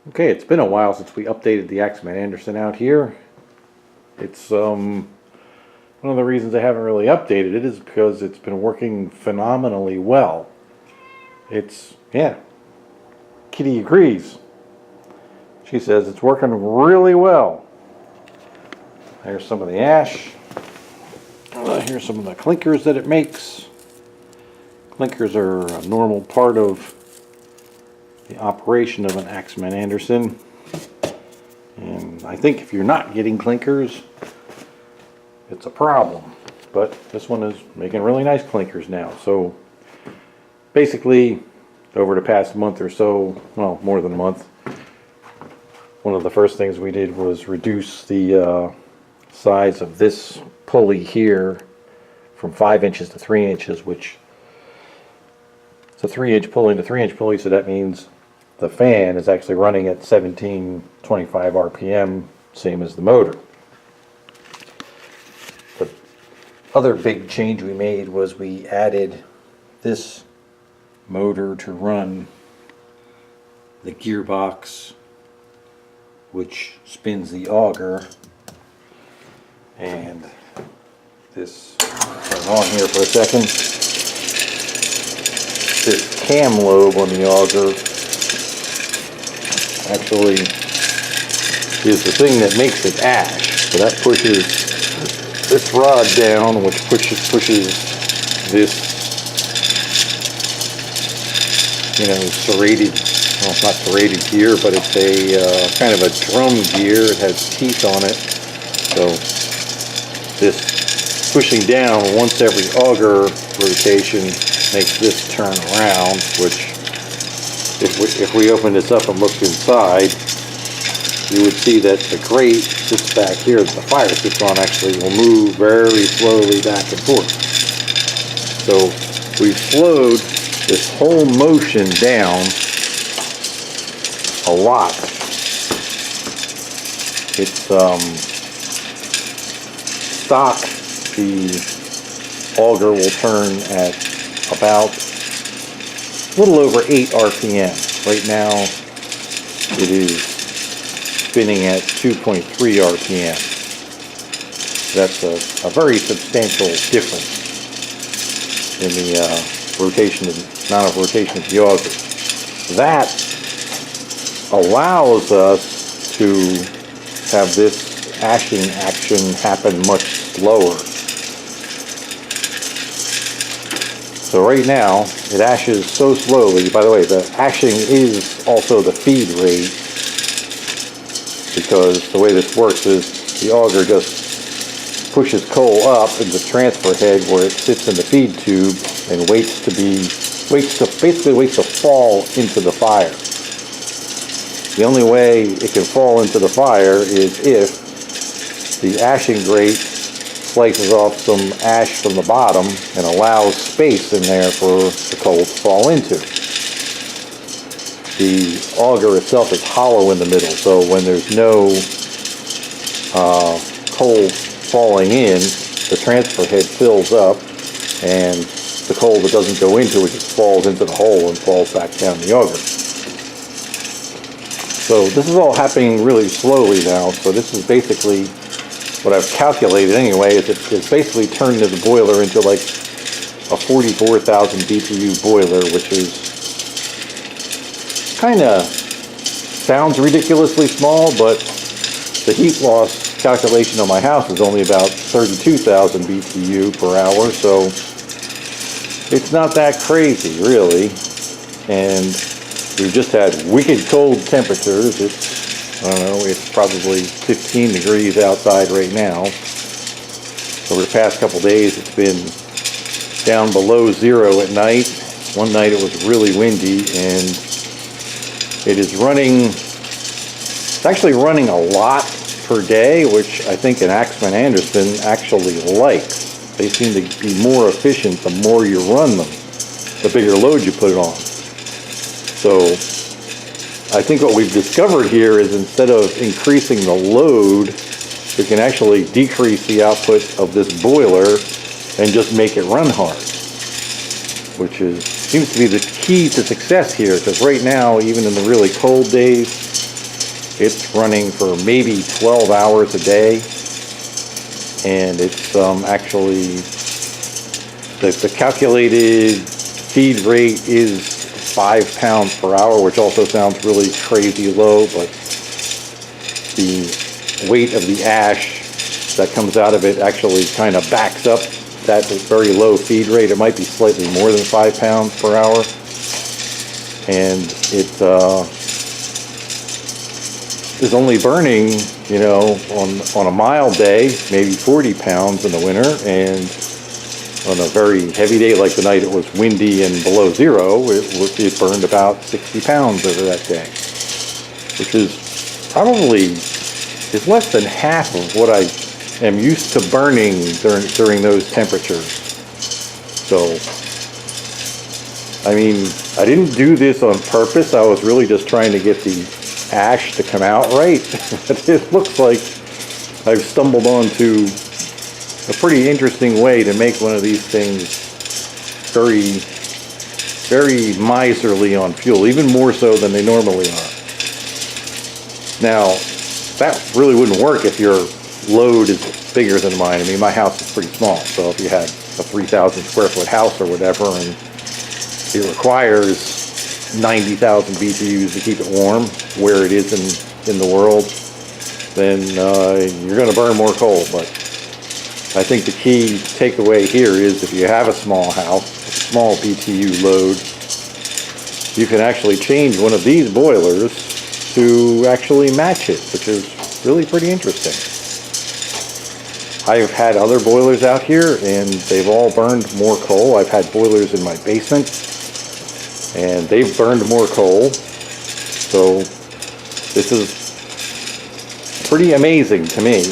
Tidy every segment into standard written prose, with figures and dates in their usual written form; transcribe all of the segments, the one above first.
Okay, it's been a while since we updated the Axeman Anderson out here. It's one of the reasons I haven't really updated it is because it's been working phenomenally well. Yeah, Kitty agrees. She says it's working really well. Here's some of the ash. Here's some of the clinkers that it makes. Clinkers are a normal part of the operation of an Axeman Anderson. And I think if you're not getting clinkers, it's a problem. But this one is making really nice clinkers now. So basically, over the past month or so, well, more than a month, one of the first things we did was reduce the size of this pulley here from 5 inches to 3 inches, which it's a 3-inch pulley to 3-inch pulley, so that means the fan is actually running at 1725 RPM, same as the motor. The other big change we made was we added this motor to run the gearbox, which spins the auger, and this, turn on here for a second, this cam lobe on the auger actually is the thing that makes it ash. So that pushes this rod down, which pushes this, serrated, well, it's not serrated gear, but it's a kind of a drum gear. It has teeth on it. So this pushing down once every auger rotation makes this turn around, which if we open this up and looked inside, you would see that the grate sits back here that the fire sits on actually will move very slowly back and forth. So we've slowed this whole motion down a lot. It's stock, the auger will turn at about a little over 8 RPM. Right now it is spinning at 2.3 RPM. That's a very substantial difference in the amount of rotation of the auger. That allows us to have this ashing action happen much slower. So right now, it ashes so slowly. By the way, the ashing is also the feed rate, because the way this works is the auger just pushes coal up in the transfer head where it sits in the feed tube and waits to fall into the fire. The only way it can fall into the fire is if the ashing grate slices off some ash from the bottom and allows space in there for the coal to fall into. The auger itself is hollow in the middle, so when there's no coal falling in, the transfer head fills up and the coal that doesn't go into it just falls into the hole and falls back down the auger. So this is all happening really slowly now, so this is basically what I've calculated anyway, is it's basically turned the boiler into like a 44,000 BTU boiler, which is kind of sounds ridiculously small, but the heat loss calculation on my house is only about 32,000 BTU per hour, so it's not that crazy really. And we've just had wicked cold temperatures. I don't know, it's probably 15 degrees outside right now. Over the past couple days it's been down below zero at night. One night it was really windy, and it's actually running a lot per day, which I think an Axeman Anderson actually likes. They seem to be more efficient the more you run them, the bigger load you put it on. So I think what we've discovered here is instead of increasing the load, we can actually decrease the output of this boiler and just make it run hard, which seems to be the key to success here, because right now, even in the really cold days, it's running for maybe 12 hours a day, and it's actually the calculated feed rate is 5 pounds per hour, which also sounds really crazy low, but the weight of the ash that comes out of it actually kind of backs up that very low feed rate. It might be slightly more than 5 pounds per hour, and it is only burning, you know, on a mild day, maybe 40 pounds in the winter, and on a very heavy day like the night it was windy and below zero, it burned about 60 pounds over that day, which is probably less than half of what I am used to burning during those temperatures. So, I mean, I didn't do this on purpose. I was really just trying to get the ash to come out right. But it looks like I've stumbled onto a pretty interesting way to make one of these things very, very miserly on fuel, even more so than they normally are. Now, that really wouldn't work if your load is bigger than mine. I mean, my house is pretty small, so if you had a 3,000 square foot house or whatever, and it requires 90,000 BTUs to keep it warm where it is in the world, then you're going to burn more coal. But I think the key takeaway here is if you have a small house, a small BTU load, you can actually change one of these boilers to actually match it, which is really pretty interesting. I've had other boilers out here and they've all burned more coal. I've had boilers in my basement and they've burned more coal. So this is pretty amazing to me.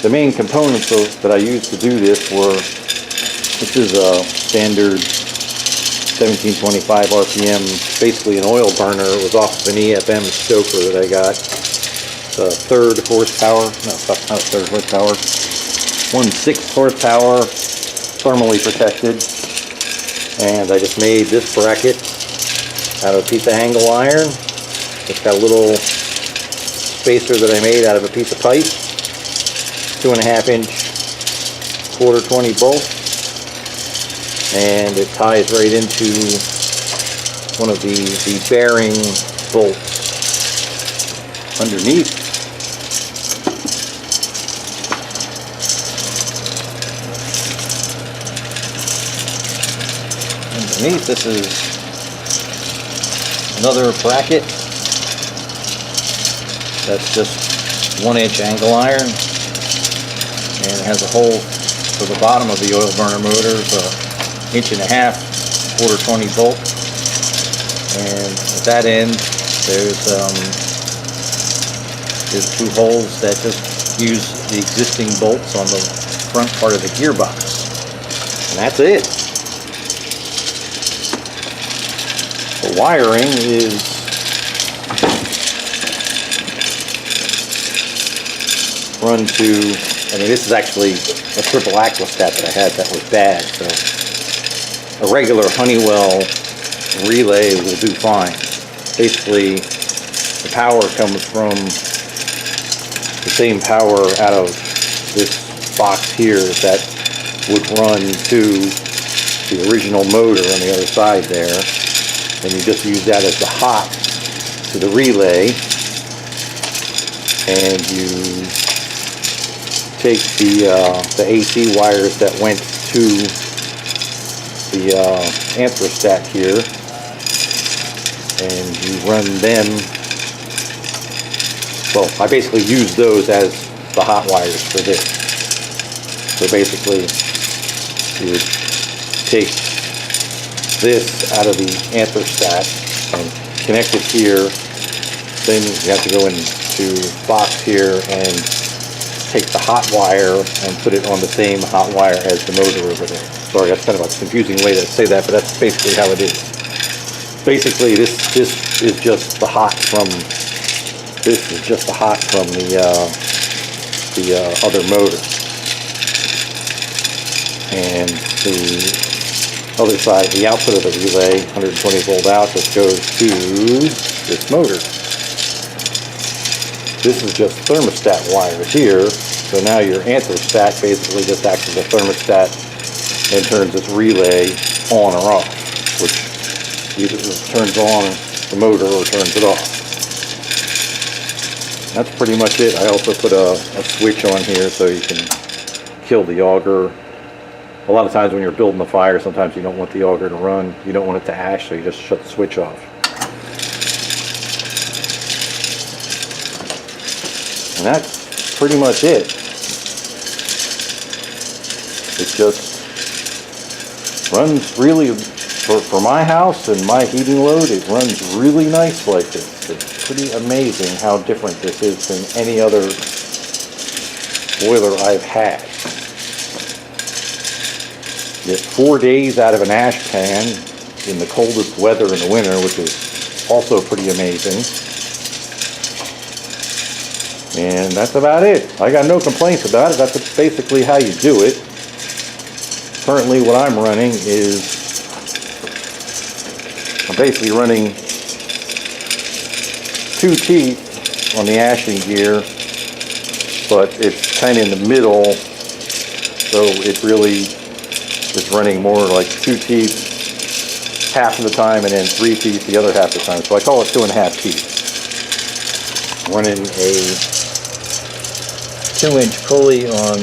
The main components that I used to do this were, this is a standard 1725 RPM, basically an oil burner. It was off of an EFM Stoker that I got. The 1/6 horsepower, 1/6 horsepower, thermally protected. And I just made this bracket out of a piece of angle iron. It's got a little spacer that I made out of a piece of pipe. 2.5 inch quarter 20 bolt, and it ties right into one of the bearing bolts underneath. Underneath this is another bracket that's just 1 inch angle iron. And it has a hole for the bottom of the oil burner motor, so 1.5 inch quarter 20 bolt. And at that end, there's 2 holes that just use the existing bolts on the front part of the gearbox. And that's it. The wiring is run to, I mean, this is actually a triple aquastat that I had that was bad, so a regular Honeywell relay will do fine. Basically, the power comes from the same power out of this box here that would run to the original motor on the other side there, and you just use that as the hot to the relay, and you take the AC wires that went to the anthrostat here, and you run them. Well, I basically use those as the hot wires for this. So basically, you would take this out of the anthrostat and connect it here. Then you have to go into box here and take the hot wire and put it on the same hot wire as the motor over there. Sorry, that's kind of a confusing way to say that, but that's basically how it is. Basically, this is just the hot from the other motor, and the other side, the output of the relay, 120 volt out, just goes to this motor. This is just thermostat wires here. So now your anthrostat basically just acts as a thermostat and turns its relay on or off, which either turns on the motor or turns it off. That's pretty much it. I also put a switch on here so you can kill the auger. A lot of times when you're building the fire, sometimes you don't want the auger to run. You don't want it to ash, so you just shut the switch off. And that's pretty much it. It just runs really, for my house and my heating load, it runs really nice like this. It's pretty amazing how different this is than any other boiler I've had. Get 4 days out of an ash pan in the coldest weather in the winter, which is also pretty amazing. And that's about it. I got no complaints about it. That's basically how you do it. Currently what I'm running is, I'm basically running 2 teeth on the ashing gear, but it's kind of in the middle, so it really is running more like 2 teeth half of the time and then 3 teeth the other half of the time. So I call it 2.5 teeth. Running a 2-inch pulley on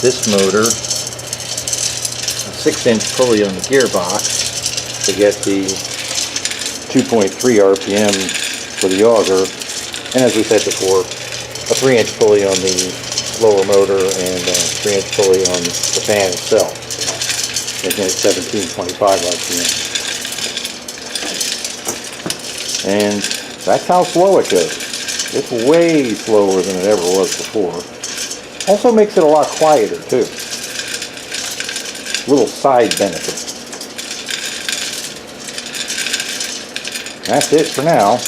this motor, a 6-inch pulley on the gearbox to get the 2.3 RPM for the auger, and as we said before, a 3-inch pulley on the lower motor and a 3-inch pulley on the fan itself, making it 1725 RPM. And that's how slow it goes. It's way slower than it ever was before. Also makes it a lot quieter too. Little side benefit. That's it for now.